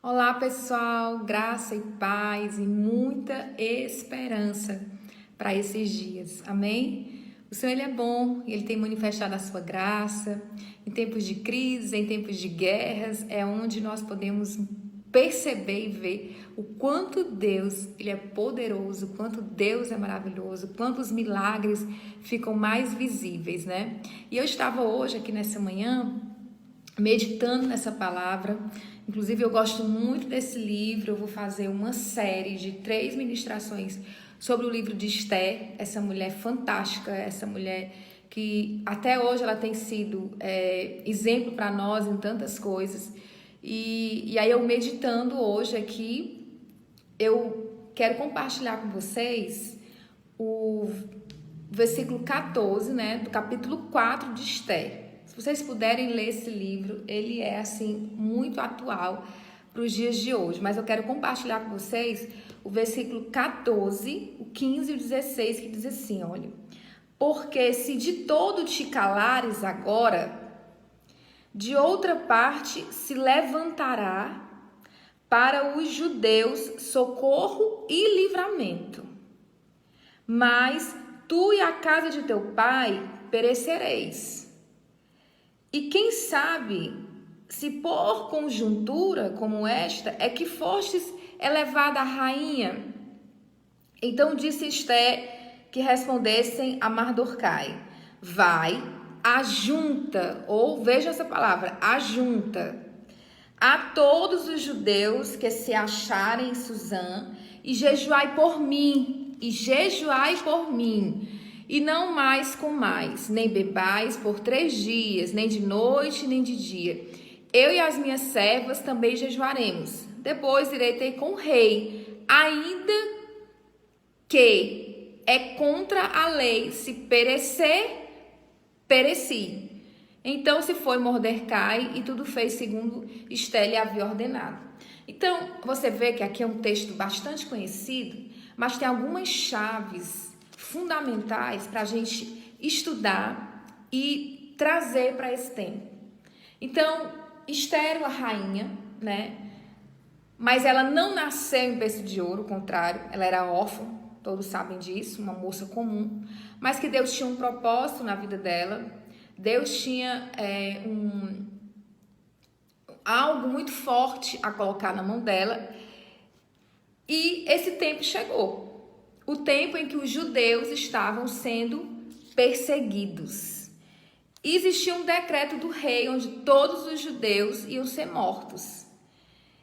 Olá, pessoal, graça e paz e muita esperança para esses dias, amém? O Senhor, Ele é bom, Ele tem manifestado a sua graça. Em tempos de crise, em tempos de guerras, é onde nós podemos perceber e ver o quanto Deus, Ele é poderoso, o quanto Deus é maravilhoso, o quanto os milagres ficam mais visíveis, né? E eu estava hoje aqui nessa manhã meditando nessa palavra. Inclusive, eu gosto muito desse livro. Eu vou fazer uma série de 3 ministrações sobre o livro de Esther, essa mulher fantástica, essa mulher que até hoje ela tem sido exemplo para nós em tantas coisas. E aí eu meditando hoje aqui, eu quero compartilhar com vocês o versículo 14, né, do capítulo 4 de Esther. Se vocês puderem ler esse livro, ele é assim muito atual para os dias de hoje, mas eu quero compartilhar com vocês o versículo 14, o 15 e o 16, que diz assim, olha: porque se de todo te calares agora, de outra parte se levantará para os judeus socorro e livramento, mas tu e a casa de teu pai perecereis. E quem sabe, se por conjuntura como esta, é que fostes elevada a rainha. Então disse Esther que respondessem a Mardocai: vai, ajunta, ou veja essa palavra, ajunta, a todos os judeus que se acharem em Suzã, e jejuai por mim, e não mais comais, nem bebais por 3 dias, nem de noite, nem de dia. Eu e as minhas servas também jejuaremos. Depois irei ter com o rei, ainda que é contra a lei, se perecer, pereci. Então se foi Mordecai e tudo fez segundo Esther lhe havia ordenado. Então você vê que aqui é um texto bastante conhecido, mas tem algumas chaves fundamentais para a gente estudar e trazer para esse tempo. Então, Esther, a rainha, né? Mas ela não nasceu em berço de ouro, ao contrário, ela era órfã, todos sabem disso, uma moça comum, mas que Deus tinha um propósito na vida dela. Deus tinha algo muito forte a colocar na mão dela, e esse tempo chegou. O tempo em que os judeus estavam sendo perseguidos. Existia um decreto do rei onde todos os judeus iam ser mortos.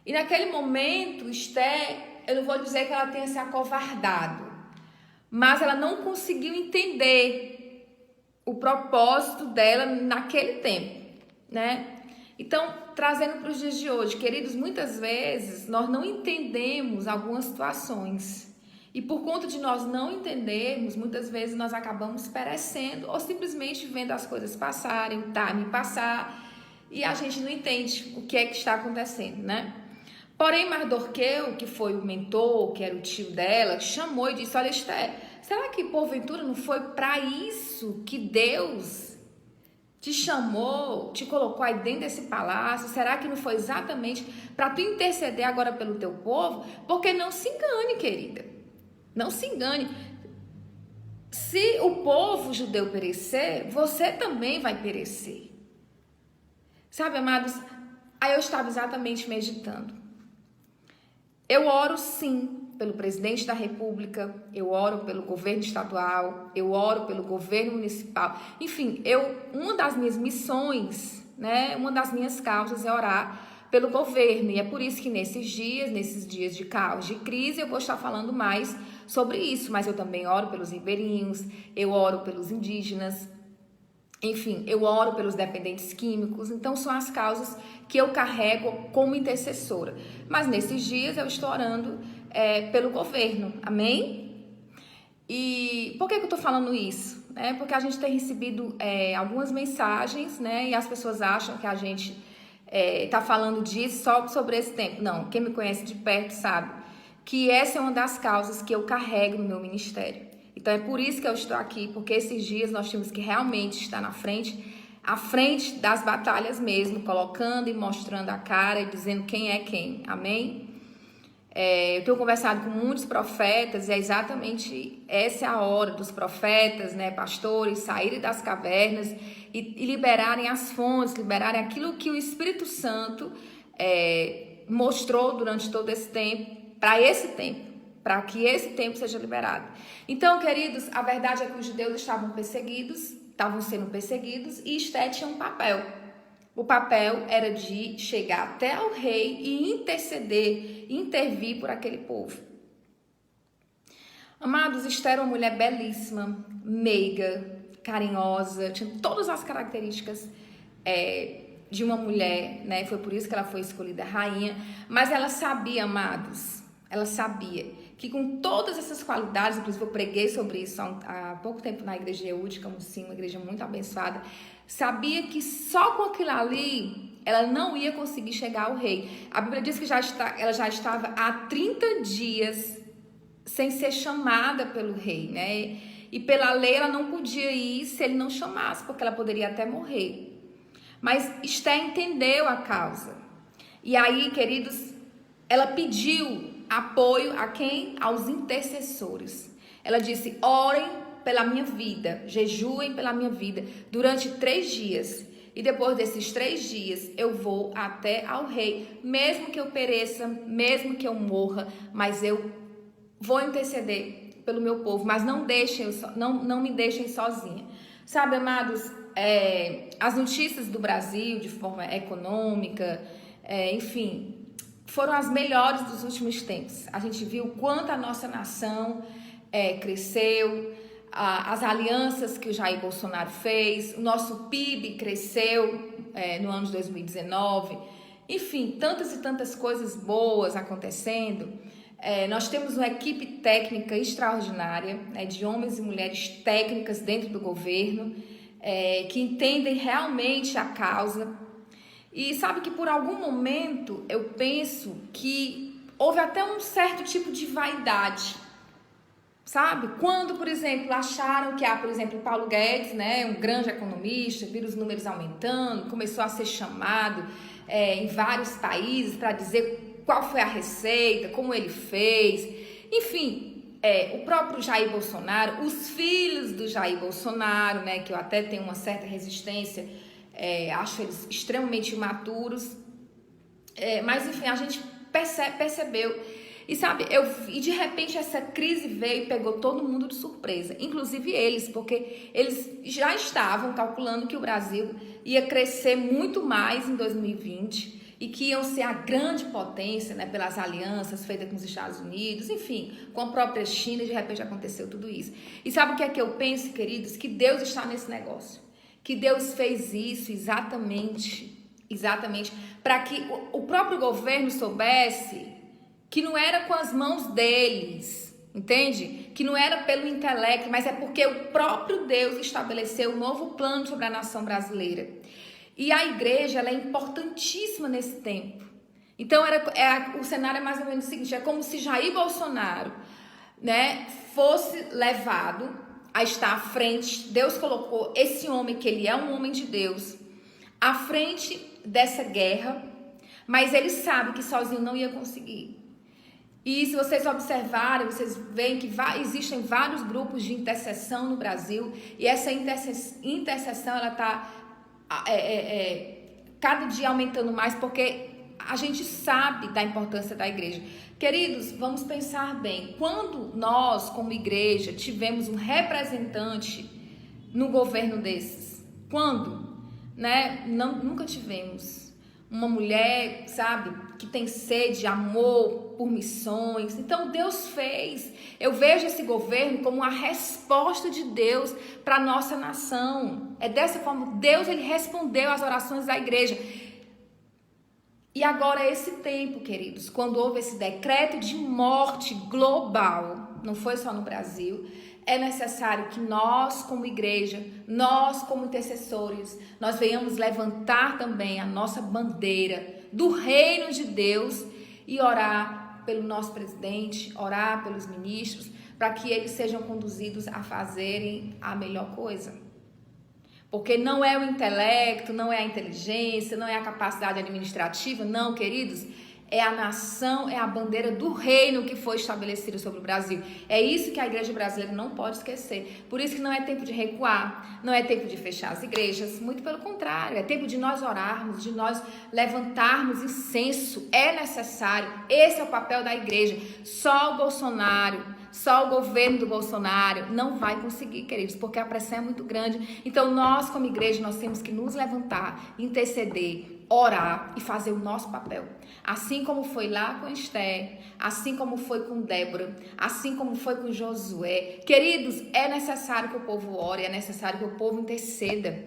E naquele momento, Esther, eu não vou dizer que ela tenha se acovardado, mas ela não conseguiu entender o propósito dela naquele tempo, né? Então, trazendo para os dias de hoje, queridos, muitas vezes nós não entendemos algumas situações. E por conta de nós não entendermos, muitas vezes nós acabamos perecendo ou simplesmente vendo as coisas passarem, o time passar, e a gente não entende o que é que está acontecendo, né? Porém, Mardoqueu, que foi o mentor, que era o tio dela, chamou e disse: olha, Esther, será que porventura não foi para isso que Deus te chamou, te colocou aí dentro desse palácio? Será que não foi exatamente para tu interceder agora pelo teu povo? Porque não se engane, querida. Não se engane. Se o povo judeu perecer, você também vai perecer. Sabe, amados, aí eu estava exatamente meditando. Eu oro sim pelo presidente da República, eu oro pelo governo estadual, eu oro pelo governo municipal. Enfim, uma das minhas missões, né, uma das minhas causas é orar pelo governo. E é por isso que nesses dias de caos, de crise, eu vou estar falando mais sobre isso. Mas eu também oro pelos ribeirinhos, eu oro pelos indígenas, enfim, eu oro pelos dependentes químicos. Então são as causas que eu carrego como intercessora. Mas nesses dias eu estou orando pelo governo, amém? E por que eu estou falando isso? Porque a gente tem recebido algumas mensagens, né? E as pessoas acham que a gente tá falando disso só sobre esse tempo. Não, quem me conhece de perto sabe que essa é uma das causas que eu carrego no meu ministério. Então é por isso que eu estou aqui, porque esses dias nós temos que realmente estar na frente à frente das batalhas mesmo, colocando e mostrando a cara e dizendo quem é quem, amém? Eu tenho conversado com muitos profetas e é exatamente essa a hora dos profetas, né, pastores, saírem das cavernas e liberarem as fontes, liberarem aquilo que o Espírito Santo mostrou durante todo esse tempo, para que esse tempo seja liberado. Então, queridos, a verdade é que os judeus estavam sendo perseguidos e Esté tinha um papel. O papel era de chegar até ao rei e interceder, intervir por aquele povo. Amados, Esté era uma mulher belíssima, meiga, carinhosa, tinha todas as características de uma mulher, né? Foi por isso que ela foi escolhida rainha. Mas ela sabia, amados, ela sabia que com todas essas qualidades, inclusive eu preguei sobre isso há pouco tempo na igreja de Eúdica, uma igreja muito abençoada, sabia que só com aquilo ali ela não ia conseguir chegar ao rei. A Bíblia diz que ela já estava há 30 dias sem ser chamada pelo rei, né? E pela lei ela não podia ir se ele não chamasse, porque ela poderia até morrer. Mas Esté entendeu a causa. E aí, queridos, ela pediu apoio a quem? Aos intercessores. Ela disse: orem pela minha vida, jejuem pela minha vida durante 3 dias. E depois desses 3 dias eu vou até ao rei, mesmo que eu pereça, mesmo que eu morra, mas eu vou interceder pelo meu povo, mas não me deixem sozinha. Sabe, amados, as notícias do Brasil de forma econômica, enfim, foram as melhores dos últimos tempos. A gente viu quanto a nossa nação cresceu, as alianças que o Jair Bolsonaro fez, o nosso PIB cresceu no ano de 2019, enfim, tantas e tantas coisas boas acontecendo. Nós temos uma equipe técnica extraordinária, né, de homens e mulheres técnicas dentro do governo, que entendem realmente a causa. E sabe que por algum momento eu penso que houve até um certo tipo de vaidade, sabe? Quando, por exemplo, acharam que, por exemplo, Paulo Guedes, né, um grande economista, viram os números aumentando, começou a ser chamado em vários países para dizer qual foi a receita, como ele fez, enfim, o próprio Jair Bolsonaro, os filhos do Jair Bolsonaro, né, que eu até tenho uma certa resistência, acho eles extremamente imaturos, mas enfim, a gente percebeu. E sabe, e de repente essa crise veio e pegou todo mundo de surpresa, inclusive eles, porque eles já estavam calculando que o Brasil ia crescer muito mais em 2020 e que iam ser a grande potência, né, pelas alianças feitas com os Estados Unidos, enfim, com a própria China, e de repente aconteceu tudo isso. E sabe o que é que eu penso, queridos? Que Deus está nesse negócio, que Deus fez isso exatamente para que o próprio governo soubesse que não era com as mãos deles, entende? Que não era pelo intelecto, mas é porque o próprio Deus estabeleceu um novo plano sobre a nação brasileira. E a igreja, ela é importantíssima nesse tempo. Então, o cenário é mais ou menos o seguinte, é como se Jair Bolsonaro, né, fosse levado a estar à frente. Deus colocou esse homem, que ele é um homem de Deus, à frente dessa guerra, mas ele sabe que sozinho não ia conseguir. E se vocês observarem, vocês veem que existem vários grupos de intercessão no Brasil, e essa intercessão ela está cada dia aumentando mais, porque a gente sabe da importância da igreja. Queridos, vamos pensar bem, quando nós, como igreja, tivemos um representante no governo desses? Quando? Né? Nunca tivemos. Uma mulher, sabe, que tem sede, amor por missões. Então Deus fez. Eu vejo esse governo como uma resposta de Deus para a nossa nação. É dessa forma, Deus, ele respondeu às orações da igreja. E agora é esse tempo, queridos, quando houve esse decreto de morte global, não foi só no Brasil, é necessário que nós, como igreja, nós, como intercessores, nós venhamos levantar também a nossa bandeira do reino de Deus e orar pelo nosso presidente, orar pelos ministros, para que eles sejam conduzidos a fazerem a melhor coisa. Porque não é o intelecto, não é a inteligência, não é a capacidade administrativa, não, queridos. É a nação, é a bandeira do reino que foi estabelecida sobre o Brasil. É isso que a igreja brasileira não pode esquecer. Por isso que não é tempo de recuar, não é tempo de fechar as igrejas, muito pelo contrário, é tempo de nós orarmos, de nós levantarmos incenso. É necessário, esse é o papel da igreja. Só o Bolsonaro, só o governo do Bolsonaro não vai conseguir, queridos, porque a pressão é muito grande. Então nós, como igreja, nós temos que nos levantar, interceder, orar e fazer o nosso papel. Assim como foi lá com Esther, assim como foi com Débora, assim como foi com Josué. Queridos, é necessário que o povo ore, é necessário que o povo interceda.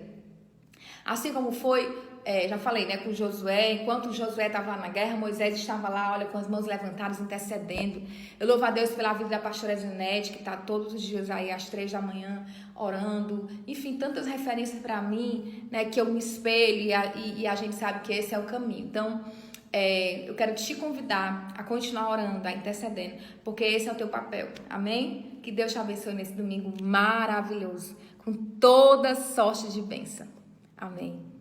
Assim como foi, já falei, né, com Josué, enquanto Josué estava na guerra, Moisés estava lá, olha, com as mãos levantadas, intercedendo. Eu louvo a Deus pela vida da pastora Zinete, que está todos os dias aí às 3 da manhã, orando. Enfim, tantas referências para mim, né, que eu me espelho e a gente sabe que esse é o caminho. Então, eu quero te convidar a continuar orando, a intercedendo, porque esse é o teu papel. Amém? Que Deus te abençoe nesse domingo maravilhoso, com toda sorte de bênção. Amém.